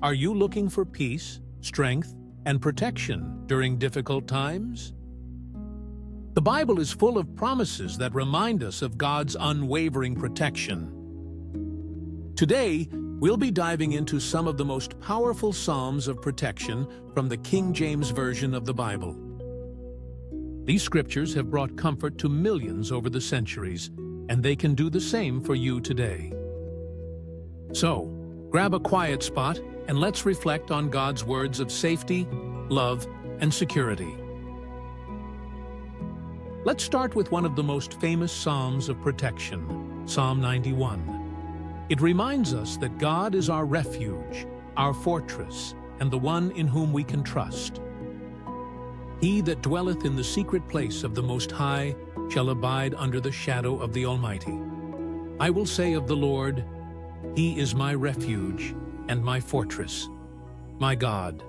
Are you looking for peace, strength, and protection during difficult times? The Bible is full of promises that remind us of God's unwavering protection. Today, we'll be diving into some of the most powerful Psalms of protection from the King James Version of the Bible. These scriptures have brought comfort to millions over the centuries, and they can do the same for you today. So, grab a quiet spot and let's reflect on God's words of safety, love, and security. Let's start with one of the most famous Psalms of protection, Psalm 91. It reminds us that God is our refuge, our fortress, and the one in whom we can trust. He that dwelleth in the secret place of the Most High shall abide under the shadow of the Almighty. I will say of the Lord, He is my refuge and my fortress, my God.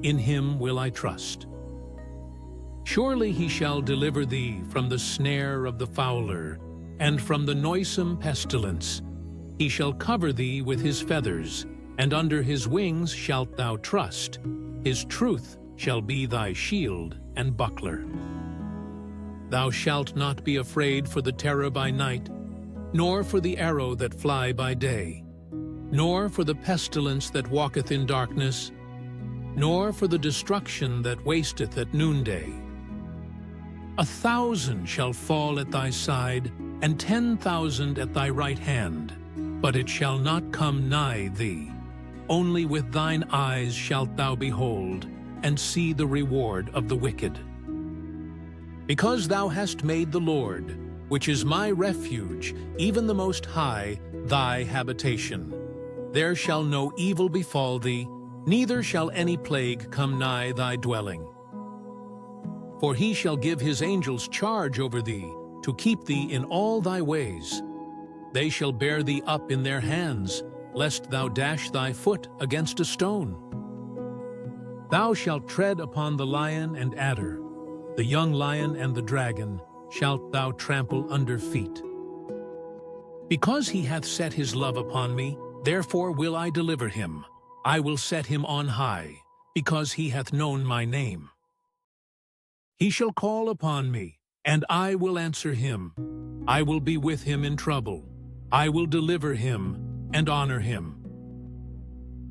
In Him will I trust. Surely He shall deliver thee from the snare of the fowler, and from the noisome pestilence. He shall cover thee with His feathers, and under His wings shalt thou trust. His truth shall be thy shield and buckler. Thou shalt not be afraid for the terror by night, nor for the arrow that fly by day, nor for the pestilence that walketh in darkness, nor for the destruction that wasteth at noonday. 1,000 shall fall at thy side, and 10,000 at thy right hand, but it shall not come nigh thee. Only with thine eyes shalt thou behold, and see the reward of the wicked. Because thou hast made the Lord, which is my refuge, even the Most High, thy habitation, there shall no evil befall thee, neither shall any plague come nigh thy dwelling. For He shall give His angels charge over thee, to keep thee in all thy ways. They shall bear thee up in their hands, lest thou dash thy foot against a stone. Thou shalt tread upon the lion and adder, the young lion and the dragon shalt thou trample under feet. Because He hath set His love upon me, therefore will I deliver him. I will set him on high, because he hath known my name. He shall call upon me, and I will answer him. I will be with him in trouble. I will deliver him and honor him.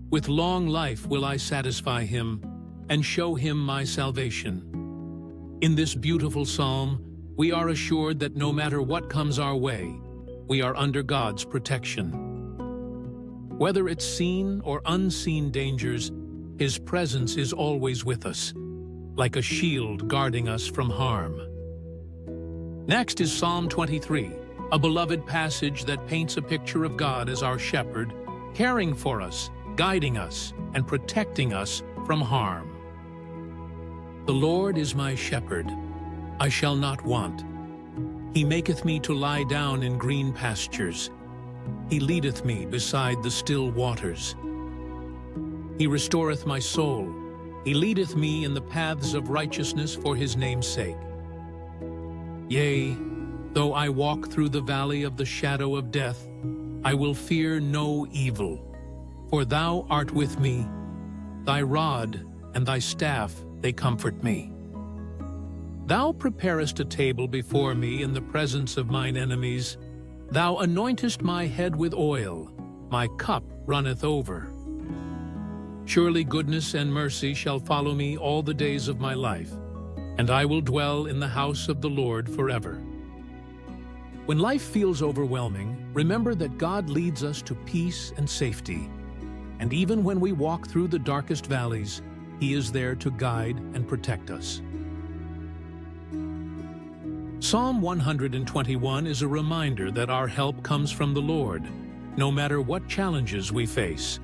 With long life will I satisfy him, and show him my salvation. In this beautiful psalm, we are assured that no matter what comes our way, we are under God's protection. Whether it's seen or unseen dangers, His presence is always with us, like a shield guarding us from harm. Next is Psalm 23, a beloved passage that paints a picture of God as our shepherd, caring for us, guiding us, and protecting us from harm. The Lord is my shepherd, I shall not want. He maketh me to lie down in green pastures. He leadeth me beside the still waters. He restoreth my soul. He leadeth me in the paths of righteousness for His name's sake. Yea, though I walk through the valley of the shadow of death, I will fear no evil, for Thou art with me. Thy rod and Thy staff, they comfort me. Thou preparest a table before me in the presence of mine enemies. Thou anointest my head with oil, my cup runneth over. Surely goodness and mercy shall follow me all the days of my life, and I will dwell in the house of the Lord forever. When life feels overwhelming, remember that God leads us to peace and safety. And even when we walk through the darkest valleys, He is there to guide and protect us. Psalm 121 is a reminder that our help comes from the Lord, no matter what challenges we face.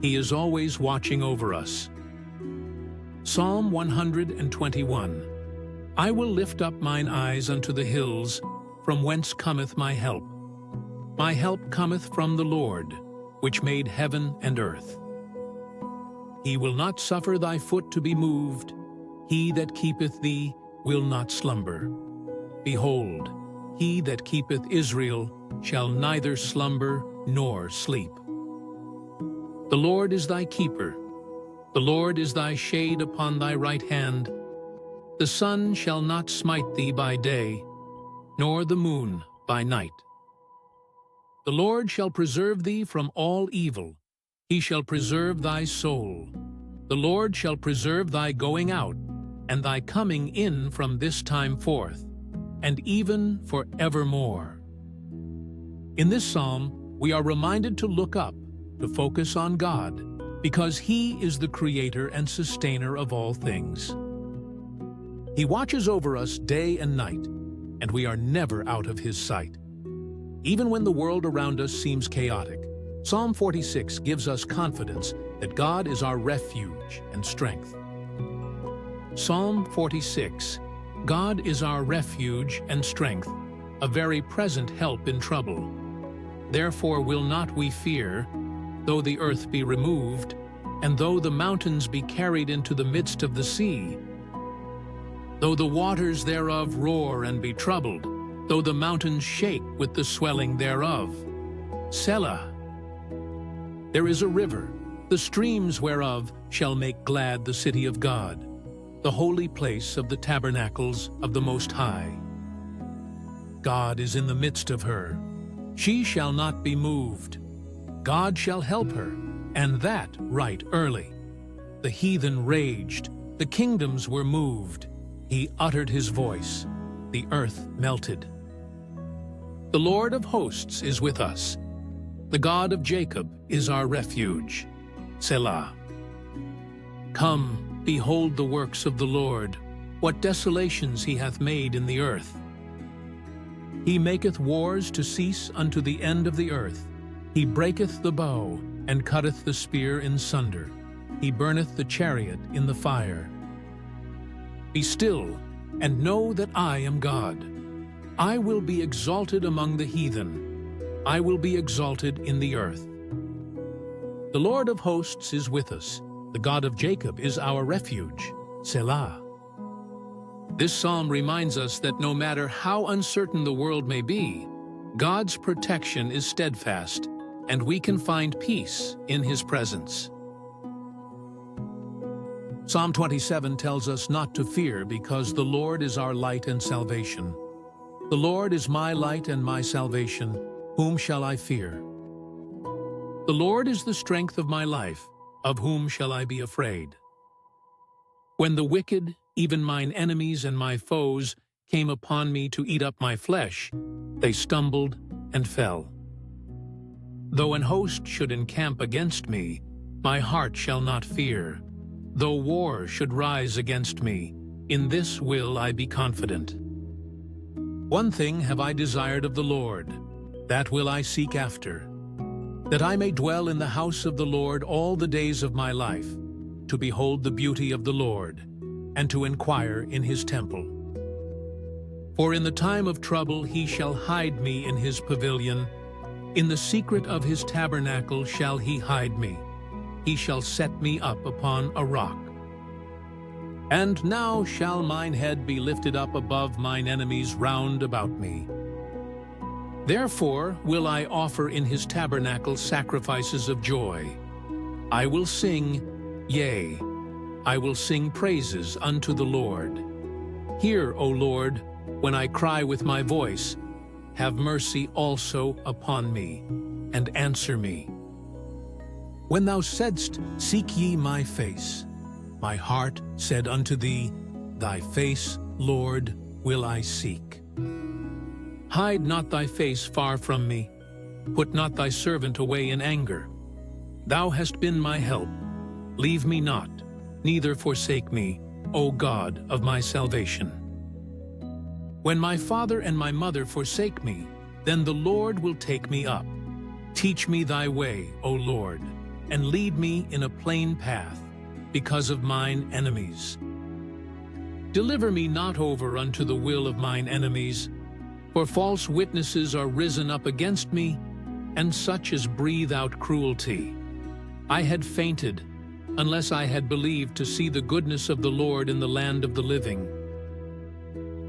He is always watching over us. Psalm 121. I will lift up mine eyes unto the hills, from whence cometh my help. My help cometh from the Lord, which made heaven and earth. He will not suffer thy foot to be moved. He that keepeth thee will not slumber. Behold, he that keepeth Israel shall neither slumber nor sleep. The Lord is thy keeper. The Lord is thy shade upon thy right hand. The sun shall not smite thee by day, nor the moon by night. The Lord shall preserve thee from all evil. He shall preserve thy soul. The Lord shall preserve thy going out, and thy coming in from this time forth, and even for evermore. In this psalm, we are reminded to look up, to focus on God, because He is the creator and sustainer of all things. He watches over us day and night, and we are never out of His sight. Even when the world around us seems chaotic, Psalm 46 gives us confidence that God is our refuge and strength. Psalm 46, God is our refuge and strength, a very present help in trouble. Therefore will not we fear, though the earth be removed, and though the mountains be carried into the midst of the sea, though the waters thereof roar and be troubled, though the mountains shake with the swelling thereof. Selah. There is a river, the streams whereof shall make glad the city of God, the holy place of the tabernacles of the Most High. God is in the midst of her. She shall not be moved. God shall help her, and that right early. The heathen raged, the kingdoms were moved. He uttered His voice, the earth melted. The Lord of hosts is with us. The God of Jacob is our refuge. Selah. Come, behold the works of the Lord, what desolations He hath made in the earth. He maketh wars to cease unto the end of the earth. He breaketh the bow, and cutteth the spear in sunder. He burneth the chariot in the fire. Be still, and know that I am God. I will be exalted among the heathen. I will be exalted in the earth. The Lord of hosts is with us. The God of Jacob is our refuge. Selah. This psalm reminds us that no matter how uncertain the world may be, God's protection is steadfast, and we can find peace in His presence. Psalm 27 tells us not to fear because the Lord is our light and salvation. The Lord is my light and my salvation. Whom shall I fear? The Lord is the strength of my life. Of whom shall I be afraid? When the wicked, even mine enemies and my foes, came upon me to eat up my flesh, they stumbled and fell. Though an host should encamp against me, my heart shall not fear. Though war should rise against me, in this will I be confident. One thing have I desired of the Lord, that will I seek after, that I may dwell in the house of the Lord all the days of my life, to behold the beauty of the Lord, and to inquire in His temple. For in the time of trouble He shall hide me in His pavilion. In the secret of His tabernacle shall He hide me. He shall set me up upon a rock. And now shall mine head be lifted up above mine enemies round about me. Therefore will I offer in His tabernacle sacrifices of joy. I will sing, yea, I will sing praises unto the Lord. Hear, O Lord, when I cry with my voice. Have mercy also upon me, and answer me. When thou saidst, Seek ye my face, my heart said unto thee, Thy face, Lord, will I seek. Hide not thy face far from me. Put not thy servant away in anger. Thou hast been my help. Leave me not, neither forsake me, O God of my salvation. When my father and my mother forsake me, then the Lord will take me up. Teach me thy way, O Lord, and lead me in a plain path, because of mine enemies. Deliver me not over unto the will of mine enemies, for false witnesses are risen up against me, and such as breathe out cruelty. I had fainted, unless I had believed to see the goodness of the Lord in the land of the living.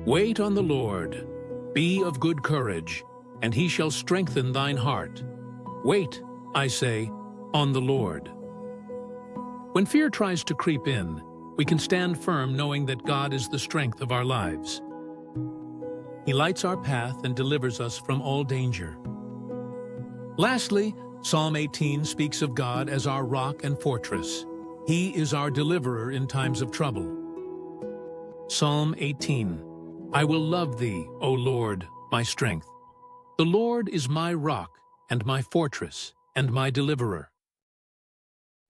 Wait on the Lord, be of good courage, and He shall strengthen thine heart. Wait, I say, on the Lord. When fear tries to creep in, we can stand firm knowing that God is the strength of our lives. He lights our path and delivers us from all danger. Lastly, Psalm 18 speaks of God as our rock and fortress. He is our deliverer in times of trouble. Psalm 18. I will love thee, O Lord, my strength. The Lord is my rock and my fortress and my deliverer.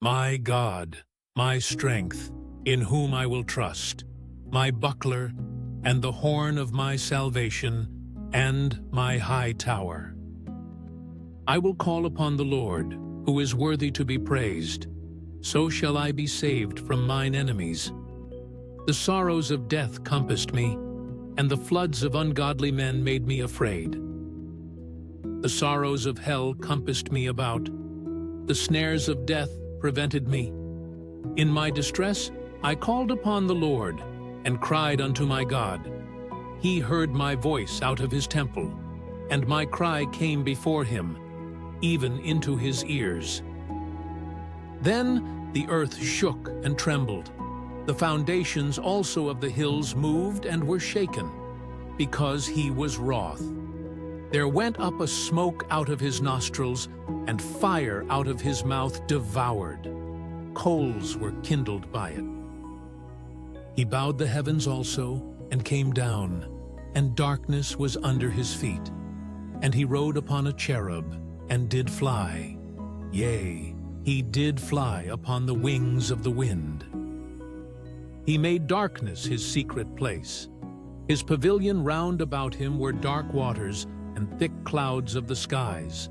My God, my strength, in whom I will trust, my buckler and the horn of my salvation and my high tower. I will call upon the Lord, who is worthy to be praised. So shall I be saved from mine enemies. The sorrows of death compassed me, and the floods of ungodly men made me afraid. The sorrows of hell compassed me about. The snares of death prevented me. In my distress I called upon the Lord, and cried unto my God. He heard my voice out of his temple, and my cry came before him, even into his ears. Then the earth shook and trembled. The foundations also of the hills moved and were shaken, because he was wroth. There went up a smoke out of his nostrils, and fire out of his mouth devoured. Coals were kindled by it. He bowed the heavens also, and came down, and darkness was under his feet. And he rode upon a cherub, and did fly. Yea, he did fly upon the wings of the wind. He made darkness his secret place. His pavilion round about him were dark waters and thick clouds of the skies.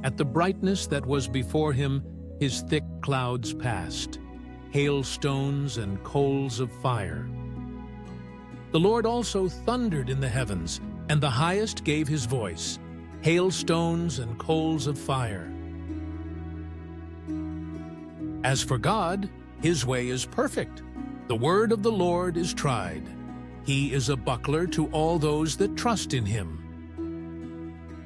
At the brightness that was before him, his thick clouds passed, hailstones and coals of fire. The Lord also thundered in the heavens, and the highest gave his voice, hailstones and coals of fire. As for God, his way is perfect. The word of the Lord is tried. He is a buckler to all those that trust in him.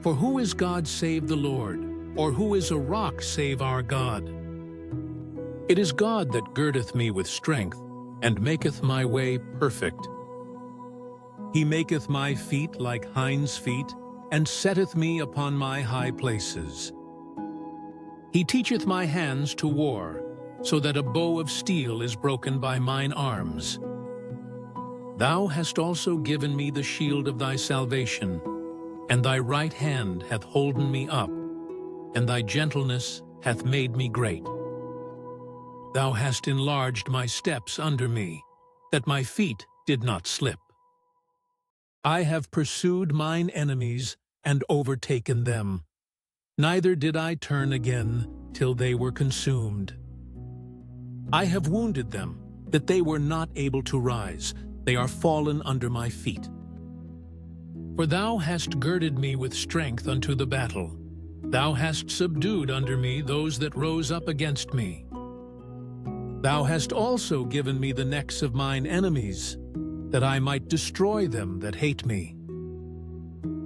For who is God save the Lord, or who is a rock save our God? It is God that girdeth me with strength, and maketh my way perfect. He maketh my feet like hinds' feet, and setteth me upon my high places. He teacheth my hands to war, so that a bow of steel is broken by mine arms. Thou hast also given me the shield of thy salvation, and thy right hand hath holden me up, and thy gentleness hath made me great. Thou hast enlarged my steps under me, that my feet did not slip. I have pursued mine enemies and overtaken them. Neither did I turn again till they were consumed. I have wounded them, that they were not able to rise. They are fallen under my feet. For thou hast girded me with strength unto the battle. Thou hast subdued under me those that rose up against me. Thou hast also given me the necks of mine enemies, that I might destroy them that hate me.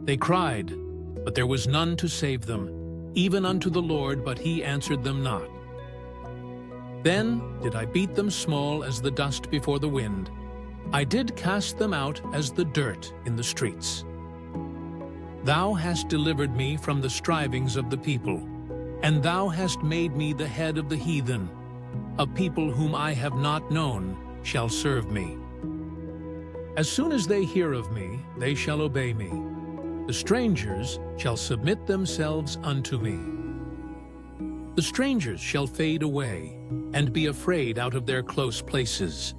They cried, but there was none to save them, even unto the Lord, but he answered them not. Then did I beat them small as the dust before the wind. I did cast them out as the dirt in the streets. Thou hast delivered me from the strivings of the people, and thou hast made me the head of the heathen. A people whom I have not known shall serve me. As soon as they hear of me, they shall obey me. The strangers shall submit themselves unto me. The strangers shall fade away, and be afraid out of their close places.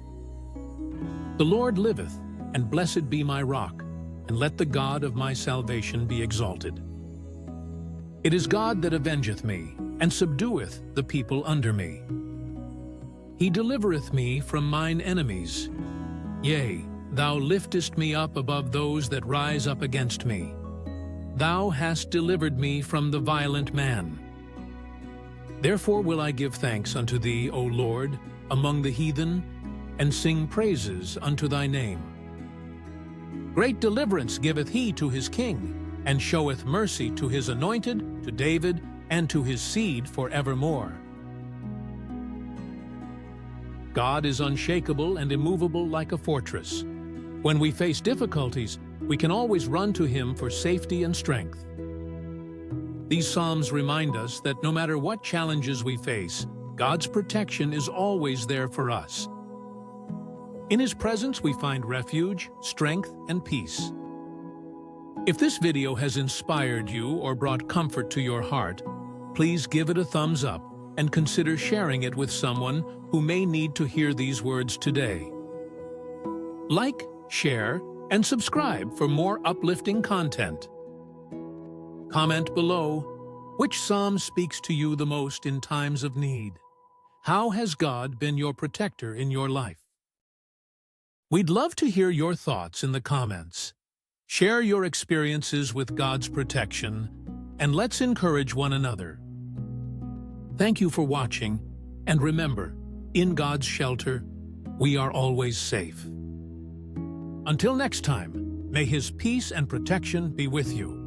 The Lord liveth, and blessed be my rock, and let the God of my salvation be exalted. It is God that avengeth me, and subdueth the people under me. He delivereth me from mine enemies. Yea, thou liftest me up above those that rise up against me. Thou hast delivered me from the violent man. Therefore will I give thanks unto thee, O Lord, among the heathen, and sing praises unto thy name. Great deliverance giveth he to his king, and showeth mercy to his anointed, to David, and to his seed forevermore. God is unshakable and immovable like a fortress. When we face difficulties, we can always run to him for safety and strength. These Psalms remind us that no matter what challenges we face, God's protection is always there for us. In his presence we find refuge, strength, and peace. If this video has inspired you or brought comfort to your heart, please give it a thumbs up and consider sharing it with someone who may need to hear these words today. Like, share, and subscribe for more uplifting content. Comment below, which psalm speaks to you the most in times of need? How has God been your protector in your life? We'd love to hear your thoughts in the comments. Share your experiences with God's protection, and let's encourage one another. Thank you for watching, and remember, in God's shelter, we are always safe. Until next time, may his peace and protection be with you.